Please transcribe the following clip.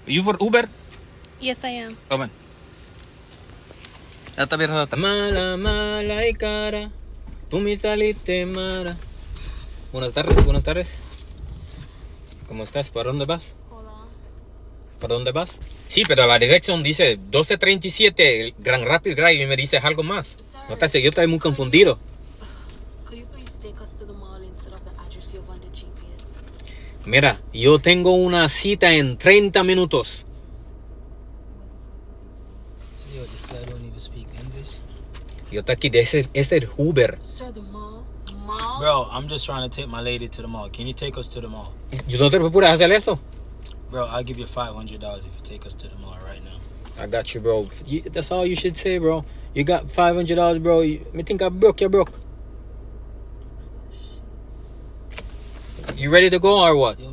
You for Uber? Yes, I am. Come on. Ya está bien. Mala, mala y cara. Tú me saliste mala. Buenas tardes, buenas tardes. ¿Cómo estás? ¿Para dónde vas? Hola. ¿Para dónde vas? Sí, pero la dirección dice 1237 Grand Rapids Drive y me dices algo más. No te sé, yo estoy muy confundido. Could you please take us to the mall instead of the address you have on the GPS? Mira, yo tengo una cita en 30 minutos. So, yo, this guy don't even speak English. Yo estoy aquí, este es Uber. Sir, the mall? Mall? Bro, I'm just trying to take my lady to the mall. Can you take us to the mall? ¿Yo no te puedes hacer eso? Bro, I'll give you $500 if you take us to the mall right now. I got you, bro. That's all you should say, bro. You got $500, bro. Me think I broke, you're broke. You ready to go or what? Yo,